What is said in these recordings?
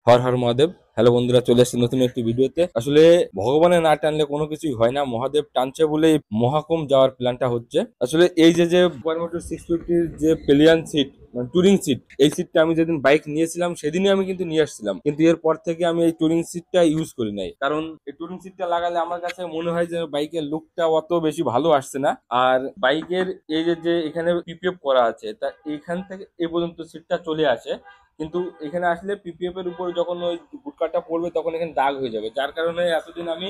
Har Har Mahadev. Hello বন্ধুরা, চলে এসেছি নতুন একটি ভিডিওতে। আসলে ভগবানের না টানলে কোনো কিছুই হয় না, মহাদেব টানছে বলেই মহাকুম যাওয়ার প্ল্যানটা হচ্ছে। আসলে এই যে কোয়ারমেটর 650 যে প্লেয়ান সিট, মানে টুরিং সিট, এই সিটটা আমি যেদিন বাইক নিয়েছিলাম সেদিনই আমি কিন্তু নিয়ে আসছিলাম, কিন্তু এরপর থেকে আমি এই টুরিং সিটটা ইউজ করি নাই। কারণ এই টুরিং সিটটা লাগালে আমার কাছে মনে হয় যে বাইকের লুকটা অত বেশি ভালো আসছে না। আর বাইকের এই যে এখানে পিপিএফ করা আছে, তা এখান থেকে এ পর্যন্ত সিটটা চলে আসে, কিন্তু এখানে আসলে পিপিএফ এর উপর যখন ওই গুটকাটা পড়বে তখন এখানে দাগ হয়ে যাবে, যার কারণে এতদিন আমি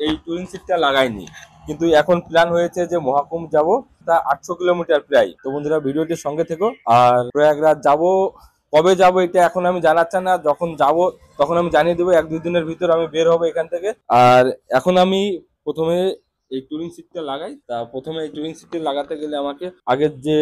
এই টুরিং সিটটা লাগাইনি। কিন্তু এখন প্ল্যান হয়েছে যে মহাকুম্ভ যাব, তা 800 কিলোমিটার প্রায়। তো বন্ধুরা, ভিডিওটির সঙ্গে থেকো। আর প্রয়াগরাজ যাব, কবে যাব এটা এখন আমি জানাচ্ছি না, যখন যাব তখন আমি জানিয়ে দেবো। 1-2 দিনের ভিতর আমি বের হবো এখান থেকে। আর এখন আমি প্রথমে এই টুরিং সিটটা লাগাই। তা প্রথমে এই টুরিং সিটটা লাগাতে গেলে আমাকে আগের যে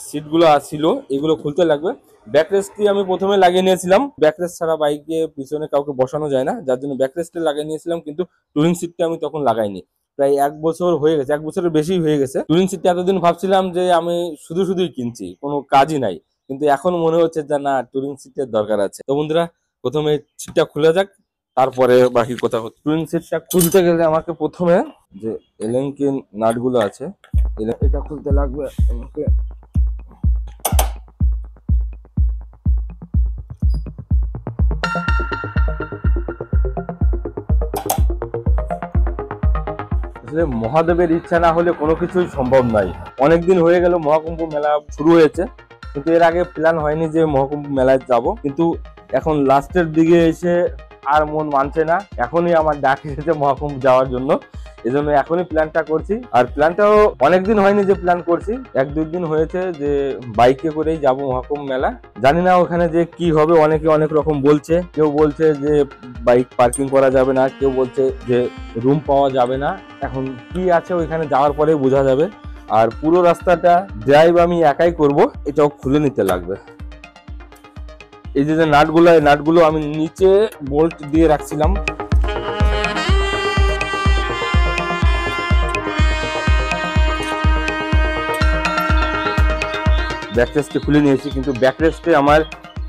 সিটগুলো ছিল এগুলো খুলতে লাগবে। ব্যাকরেস্টটি আমি প্রথমে লাগিয়ে নিয়েছিলাম, ব্যাকরেস্ট ছাড়া বাইকে পিছনে কাউকে বসানো যায় না, যার জন্য ব্যাকরেস্টে লাগিয়ে নিয়েছিলাম, কিন্তু টুরিং সিটটা আমি তখন লাগাইনি। প্রায় 1 বছর হয়ে গেছে, 1 বছরের বেশি হয়ে গেছে। টুরিং সিটটা এতদিন ভাবছিলাম যে আমি শুধুই কিনছি, কোনো কাজই নাই, কিন্তু এখন মনে হচ্ছে যে না, টুরিং সিটের দরকার আছে। তো বন্ধুরা, প্রথমে সিটটা খুলে যাক, তারপরে বাকি কথা হচ্ছে। টুরিং সিটটা খুলতে গেলে আমাকে প্রথমে যে এলেঙ্কি নাটগুলো আছে এটা খুলতে লাগবে আমাকে। আসলে মহাদেবের ইচ্ছা না হলে কোনো কিছুই সম্ভব নয়। অনেকদিন হয়ে গেল মহাকুম্ভ মেলা শুরু হয়েছে, কিন্তু এর আগে প্ল্যান হয়নি যে মহাকুম্ভ মেলায় যাব। কিন্তু এখন লাস্টের দিকে এসে আর মন মানছে না, এখনই আমার ডাক এসেছে মহাকুম্ভ যাওয়ার জন্য, এজন্য এখনই প্ল্যানটা করছি। আর প্ল্যানটাও অনেকদিন হয়নি যে প্ল্যান করছি, 1-2 দিন হয়েছে যে বাইকে করেই যাব মহাকুম্ভ মেলা। জানি না ওখানে যে কি হবে, অনেকে অনেক রকম বলছে। কেউ বলছে যে বাইক পার্কিং করা যাবে না, কেউ বলছে যে রুম পাওয়া যাবে না। এখন কি আছে ওইখানে যাওয়ার পরে বোঝা যাবে। আর পুরো রাস্তাটা ড্রাইভ আমি একাই করব, এটাও খুলে নিতে লাগবে। এই যে নাটগুলো আমি নিচে বোল্ট দিয়ে রাখছিলাম। ব্যাকরেস্টে খুলে নিয়েছি, কিন্তু ব্যাকরেস্টে আমার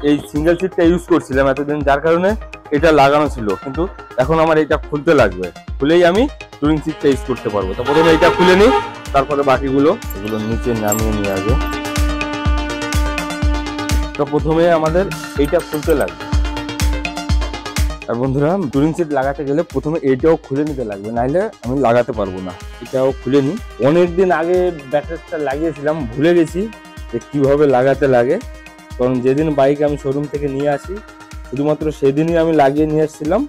এই সিঙ্গেল সিটটা ইউজ করছিলাম এতদিন, যার কারণে এটা লাগানো ছিল। কিন্তু এখন আমার এটা খুলতে লাগবে, খুলেই আমি টুরিং সিটটা ইউজ করতে পারবো। তো প্রথমে এটা খুলে নিই, তারপরে বাকিগুলো এগুলো নিচে নামিয়ে নিয়ে আগে। তো প্রথমে আমাদের এইটা খুলতে লাগবে। আর বন্ধুরা, টুরিং সিট লাগাতে গেলে প্রথমে এটাও খুলে নিতে লাগবে, নাইলে আমি লাগাতে পারবো না। এটাও খুলে নিই। অনেকদিন আগে ব্যাকরেস্টটা লাগিয়েছিলাম, ভুলে গেছি যে কিভাবে লাগাতে লাগে। কারণ যেদিন বাইক আমি শোরুম থেকে নিয়ে আসি, শুধুমাত্র সেদিনই আমি লাগিয়ে নিয়ে এসেছিলাম।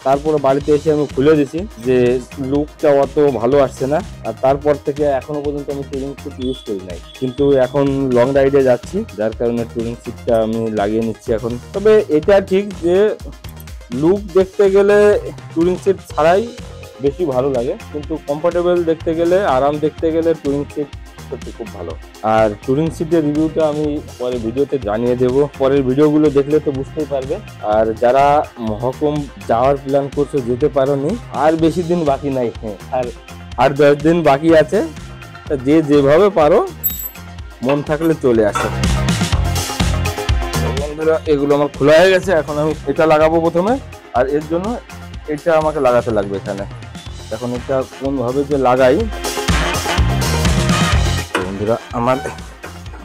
তারপরে বাড়িতে এসে আমি খুলে দিয়েছি, যে লুকটা অত ভালো আসছে না। আর তারপর থেকে এখনো পর্যন্ত আমি টুরিং সিট ইউজ করি নাই, কিন্তু এখন লং রাইডে যাচ্ছি, যার কারণে টুরিং সিটটা আমি লাগিয়ে নিচ্ছি এখন। তবে এটা ঠিক যে লুক দেখতে গেলে টুরিং সিট ছাড়াই বেশি ভালো লাগে, কিন্তু কমফোর্টেবল দেখতে গেলে, আরাম দেখতে গেলে টুরিং সিট সত্যি খুব ভালো। আর টুরিং সিটের রিভিউটা আমি পরের ভিডিওতে জানিয়ে দেব, পরের ভিডিওগুলো দেখলে তো বুঝতেই পারবে। আর যারা মহাকুম্ভ যাওয়ার প্ল্যান করছো, যেতে পারোনি, আর বেশি দিন বাকি নাই, আর 10 দিন বাকি আছে। যে যেভাবে পারো মন থাকলে চলে আসো। বন্ধুরা, এগুলো আমার খোলা হয়ে গেছে, এখন আমি এটা লাগাবো প্রথমে। আর এর জন্য এটা আমাকে লাগাতে লাগবে এখানে। এখন এটা কোনভাবে যে লাগাই। বন্ধুরা, আমার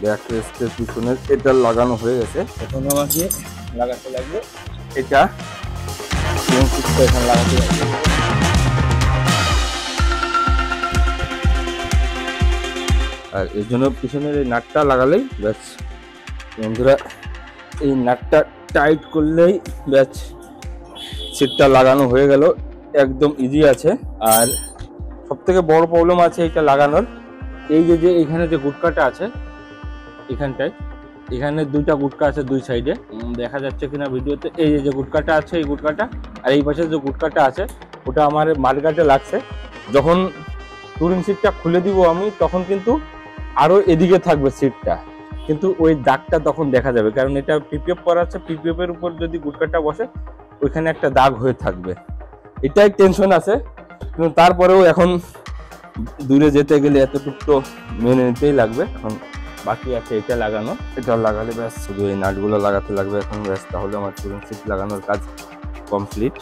ব্যাকরেস্টের পিছনের এটা লাগানো হয়ে গেছে, এখন আমাকে লাগাতে লাগবে এটা। এখানে লাগাতে লাগবে। আর এর জন্য পিছনের এই নাটটা লাগালেই ব্যাস। বন্ধুরা, এই নাটটা টাইট করলেই ব্যাস, সিটটা লাগানো হয়ে গেল, একদম ইজি আছে। আর সবথেকে বড় প্রবলেম আছে এটা লাগানোর, এই যে এখানে যে গুটকাটা আছে এখানটায়, এখানে 2টা গুটকা আছে দুই সাইডে, দেখা যাচ্ছে কিনা ভিডিওতে। এই যে গুটকাটা আছে, এই গুটকাটা, আর এই পাশে যে গুটকাটা আছে ওটা আমার মাঠঘাটে লাগছে। যখন টুরিং সিটটা খুলে দিব আমি, তখন কিন্তু আরো এদিকে থাকবে সিটটা, কিন্তু ওই দাগটা তখন দেখা যাবে, কারণ এটা পিপিএফ করা আছে। পিপিএফ এর উপর যদি গুটকাটা বসে, ওইখানে একটা দাগ হয়ে থাকবে। এটাই টেনশন আছে, কিন্তু তারপরেও এখন দূরে যেতে গেলে এতটুকু তো মেনে নিতেই লাগবে। এখন বাকি আছে এটা লাগানো, এটা লাগালে ব্যাস শুধু এই নাটগুলো লাগাতে লাগবে এখন ব্যাস, তাহলে আমার টুরিং সিট লাগানোর কাজ কমপ্লিট।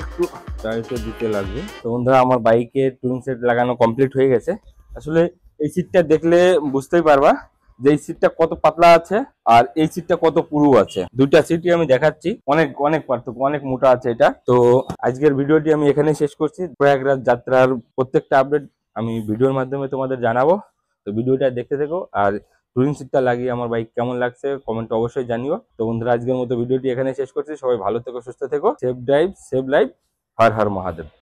একটু টাইটে দিতে লাগবে। তো বন্ধুরা আমার বাইকে টুরিং সিট লাগানো কমপ্লিট হয়ে গেছে। আসলে এই সিটটা দেখলে বুঝতেই পারবা যে এই সিটটা কত পাতলা আছে আর এই সিটটা কত পুরু আছে। দুইটা সিটই আমি দেখাচ্ছি, অনেক অনেক পার্থক্য, অনেক মোটা আছে এটা। তো আজকের ভিডিওটি আমি এখানেই শেষ করছি। প্রয়াগরাজ যাত্রার প্রত্যেকটা আপডেট আমি ভিডিওর মাধ্যমে তোমাদের জানাবো। তো ভিডিওটা দেখতে থেকো, আর টুরিং সিটটা লাগিয়ে আমার বাইক কেমন লাগছে কমেন্টে অবশ্যই জানিও। তো বন্ধুরা আজকের মতো ভিডিওটি এখানে শেষ করছি। সবাই ভালো থেকো, সুস্থ থেকো, safe drive safe life. Har Har Mahadev.